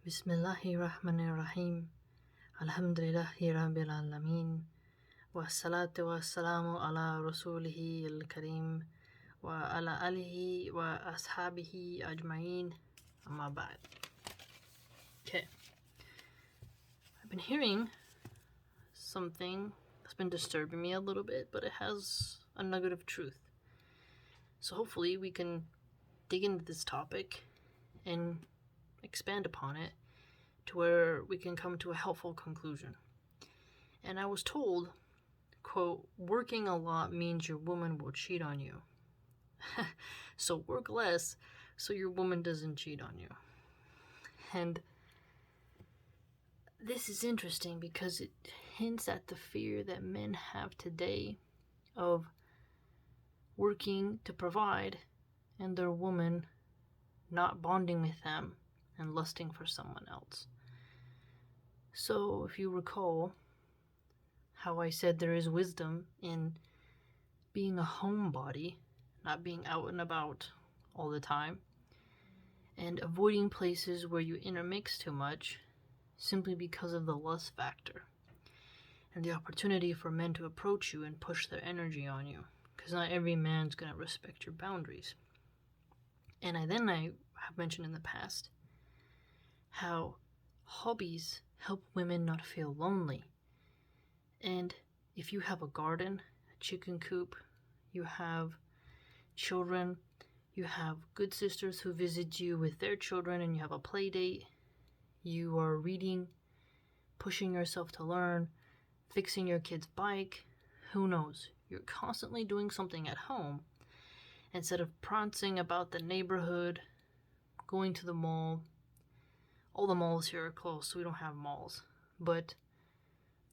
Bismillahirrahmanirrahim. Alhamdulillahi Rabbil Alameen. Wassalatu wassalamu ala rasulihi al-kareem wa ala alihi wa ashabihi ajma'een. Amma ba'd. Okay. I've been hearing something that's been disturbing me a little bit, but it has a nugget of truth. So hopefully we can dig into this topic and expand upon it to where we can come to a helpful conclusion. And I was told, quote, working a lot means your woman will cheat on you. So work less so your woman doesn't cheat on you. And this is interesting because it hints at the fear that men have today of working to provide and their woman not bonding with them and lusting for someone else. So if you recall how I said there is wisdom in being a homebody, not being out and about all the time, and avoiding places where you intermix too much simply because of the lust factor and the opportunity for men to approach you and push their energy on you, because not every man's going to respect your boundaries. And I have mentioned in the past how hobbies help women not feel lonely. And if you have a garden, a chicken coop, you have children, you have good sisters who visit you with their children, and you have a play date, you are reading, pushing yourself to learn, fixing your kid's bike, who knows? You're constantly doing something at home instead of prancing about the neighborhood, going to the mall. All the malls here are closed, so we don't have malls. But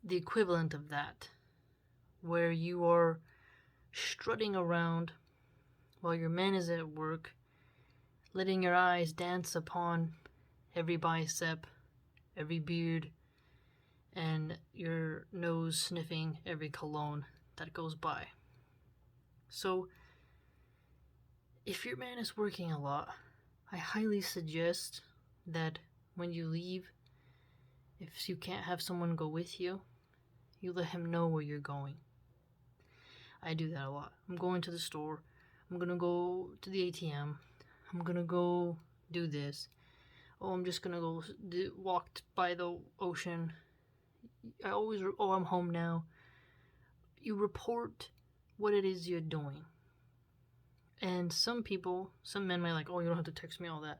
the equivalent of that, where you are strutting around while your man is at work, letting your eyes dance upon every bicep, every beard, and your nose sniffing every cologne that goes by. So, if your man is working a lot, I highly suggest that when you leave, if you can't have someone go with you, you let him know where you're going. I do that a lot. I'm going to the store. I'm going to go to the ATM. I'm going to go do this. Oh, I'm just going to go walk by the ocean. I'm home now. You report what it is you're doing. And some men might like, oh, you don't have to text me all that.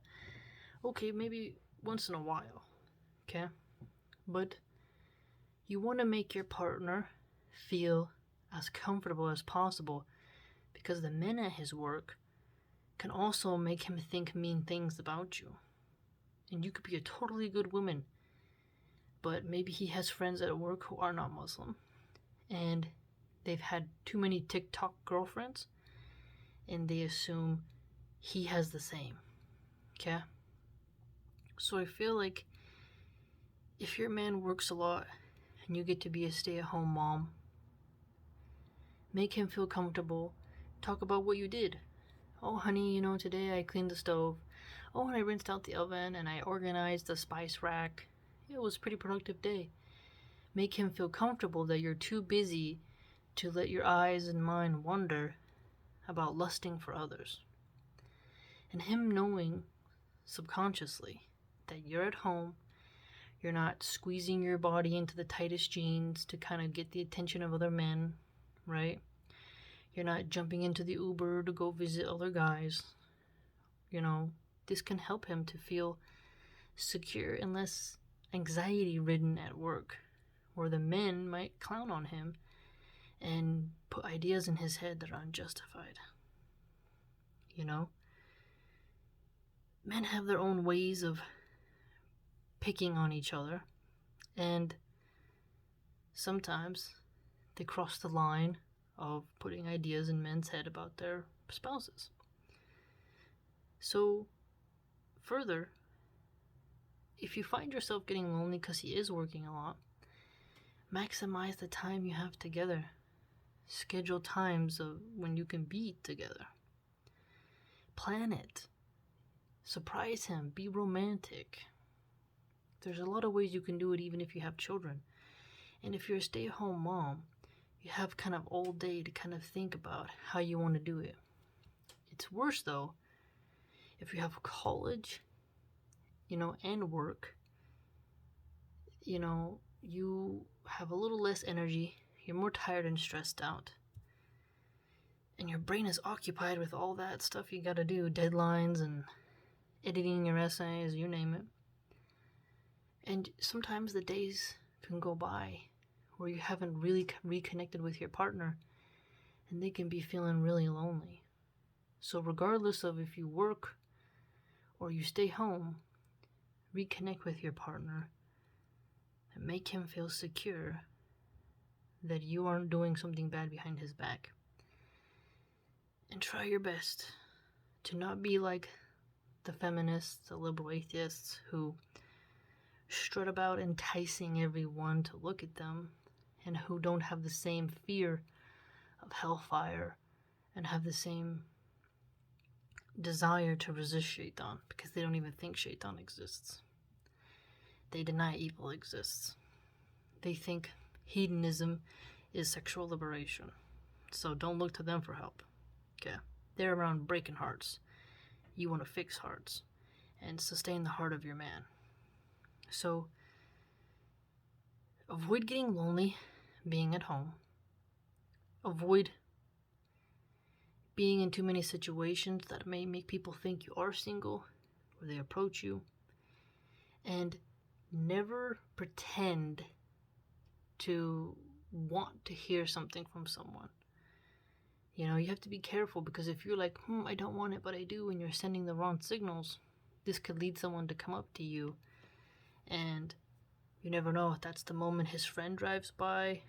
Okay, maybe once in a while, okay? But you want to make your partner feel as comfortable as possible, because the men at his work can also make him think mean things about you. And you could be a totally good woman, but maybe he has friends at work who are not Muslim, and they've had too many TikTok girlfriends, and they assume he has the same, okay? So I feel like if your man works a lot and you get to be a stay-at-home mom, make him feel comfortable. Talk about what you did. Oh, honey, today I cleaned the stove. Oh, and I rinsed out the oven and I organized the spice rack. It was a pretty productive day. Make him feel comfortable that you're too busy to let your eyes and mind wander about lusting for others. And him knowing subconsciously that you're at home, you're not squeezing your body into the tightest jeans to kind of get the attention of other men, right? You're not jumping into the Uber to go visit other guys. This can help him to feel secure and less anxiety-ridden at work, where the men might clown on him and put ideas in his head that are unjustified. Men have their own ways of picking on each other, and sometimes they cross the line of putting ideas in men's head about their spouses. So, further, if you find yourself getting lonely because he is working a lot, maximize the time you have together. Schedule times of when you can be together. Plan it. Surprise him. Be romantic. There's a lot of ways you can do it even if you have children. And if you're a stay-at-home mom, you have kind of all day to kind of think about how you want to do it. It's worse though if you have college, and work. You have a little less energy, you're more tired and stressed out, and your brain is occupied with all that stuff you gotta do, deadlines and editing your essays, you name it. And sometimes the days can go by where you haven't really reconnected with your partner, and they can be feeling really lonely. So regardless of if you work or you stay home, reconnect with your partner and make him feel secure that you aren't doing something bad behind his back. And try your best to not be like the feminists, the liberal atheists who strut about enticing everyone to look at them, and who don't have the same fear of hellfire and have the same desire to resist Shaitan, because they don't even think Shaitan exists. They deny evil exists. They think hedonism is sexual liberation. So don't look to them for help. Okay? They're around breaking hearts. You want to fix hearts and sustain the heart of your man. So avoid getting lonely being at home. Avoid being in too many situations that may make people think you are single or they approach you. And never pretend to want to hear something from someone. You have to be careful, because if you're like, I don't want it, but I do, and you're sending the wrong signals, this could lead someone to come up to you, and you never know if that's the moment his friend drives by,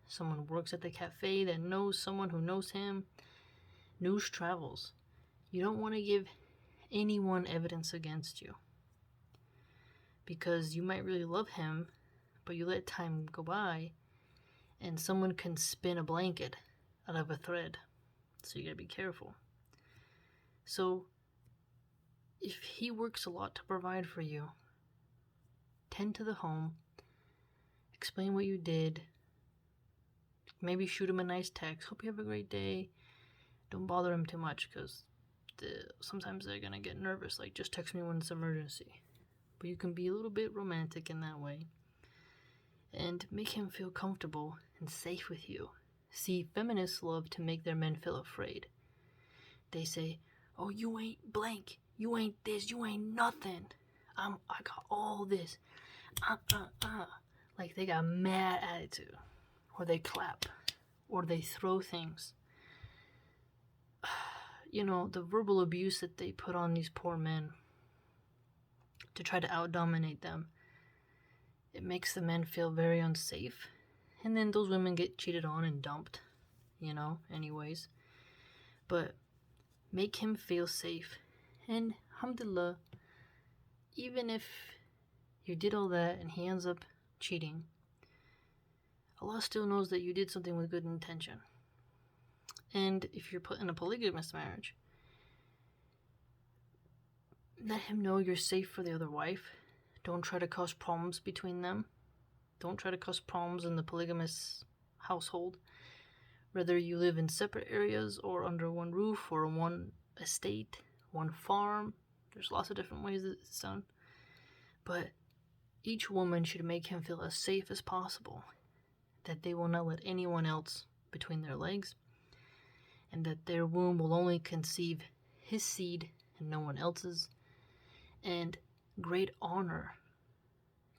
someone works at the cafe that knows someone who knows him. News travels. You don't want to give anyone evidence against you, because you might really love him, but you let time go by, and someone can spin a blanket out of a thread. So you gotta be careful. So if he works a lot to provide for you, tend to the home, explain what you did, maybe shoot him a nice text, hope you have a great day. Don't bother him too much, because sometimes they're gonna get nervous, like, just text me when it's an emergency. But you can be a little bit romantic in that way and make him feel comfortable and safe with you. See, feminists love to make their men feel afraid. They say, oh, you ain't blank, you ain't this, you ain't nothing, I got all this, like they got mad attitude, or they clap, or they throw things. The verbal abuse that they put on these poor men to try to out-dominate them, it makes the men feel very unsafe. And then those women get cheated on and dumped, anyways. But make him feel safe. And alhamdulillah, even if you did all that and he ends up cheating, Allah still knows that you did something with good intention. And if you're put in a polygamous marriage, let him know you're safe for the other wife. Don't try to cause problems between them. Don't try to cause problems in the polygamous household. Whether you live in separate areas or under one roof or one estate, one farm. There's lots of different ways that it's done. But each woman should make him feel as safe as possible, that they will not let anyone else between their legs, and that their womb will only conceive his seed and no one else's. And great honor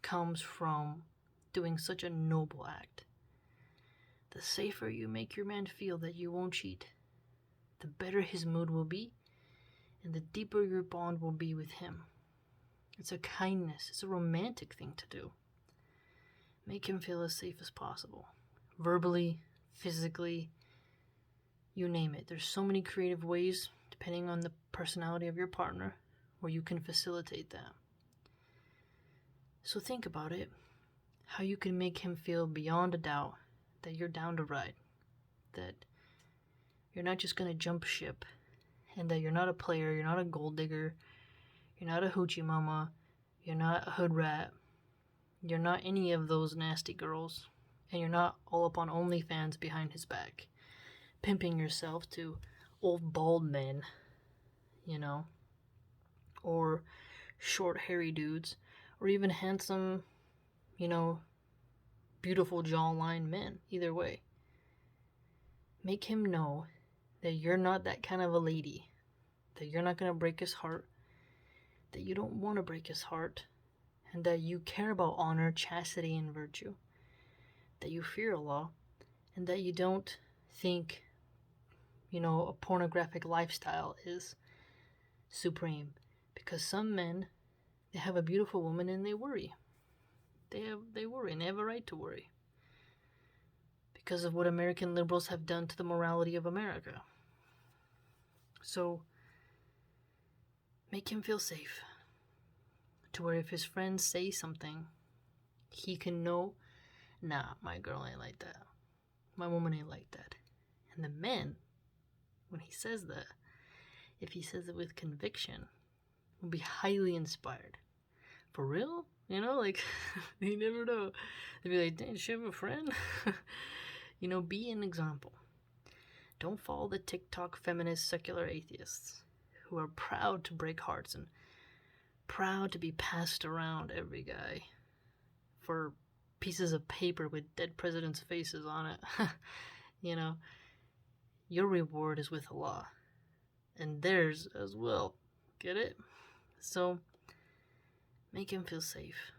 comes from doing such a noble act. The safer you make your man feel that you won't cheat, the better his mood will be, and the deeper your bond will be with him. It's a kindness, it's a romantic thing to do. Make him feel as safe as possible. Verbally, physically, you name it. There's so many creative ways, depending on the personality of your partner, where you can facilitate that. So think about it, how you can make him feel beyond a doubt that you're down to ride, that you're not just going to jump ship, and that you're not a player, you're not a gold digger, you're not a hoochie mama, you're not a hood rat, You're not any of those nasty girls. And you're not all up on OnlyFans behind his back, pimping yourself to old bald men, you know, or short hairy dudes, or even handsome, you know, beautiful jawline men. Either way, make him know that you're not that kind of a lady, that you're not going to break his heart, that you don't want to break his heart, and that you care about honor, chastity, and virtue, that you fear Allah, and that you don't think, you know, a pornographic lifestyle is supreme. Because some men, they have a beautiful woman and they worry. They worry, and they have a right to worry. Because of what American liberals have done to the morality of America. So, make him feel safe. To where if his friends say something, he can know, nah, my girl ain't like that. My woman ain't like that. And the men, when he says that, if he says it with conviction, will be highly inspired. For real? You know, like, you never know. They'd be like, dang, does she have a friend? You know, be an example. Don't follow the TikTok feminist secular atheists who are proud to break hearts and proud to be passed around every guy for pieces of paper with dead presidents' faces on it. You know, your reward is with Allah, and theirs as well. Get it? So, make him feel safe.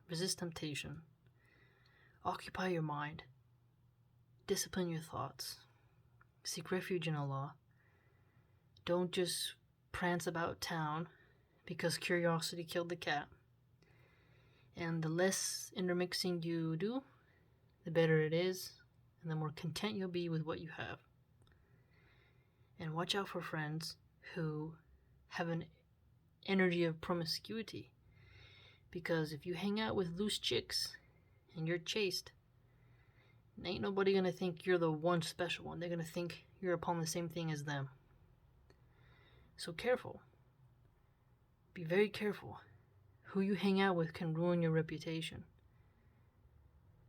Resist temptation. Occupy your mind. Discipline your thoughts. Seek refuge in Allah. Don't just prance about town because curiosity killed the cat. And the less intermixing you do, the better it is, and the more content you'll be with what you have. And watch out for friends who have an energy of promiscuity. Because if you hang out with loose chicks and you're chaste, ain't nobody gonna think you're the one special one. They're gonna think you're upon the same thing as them. So careful. Be very careful. Who you hang out with can ruin your reputation.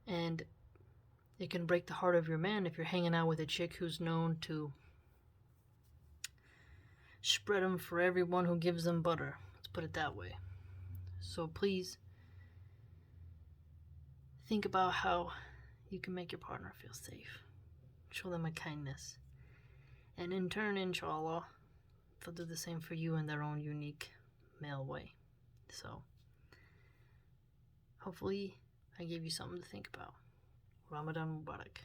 And it can break the heart of your man if you're hanging out with a chick who's known to spread them for everyone who gives them butter. Let's put it that way. So please, think about how you can make your partner feel safe. Show them a kindness. And in turn, inshallah, they'll do the same for you in their own unique male way. So, hopefully, I gave you something to think about. Ramadan Mubarak.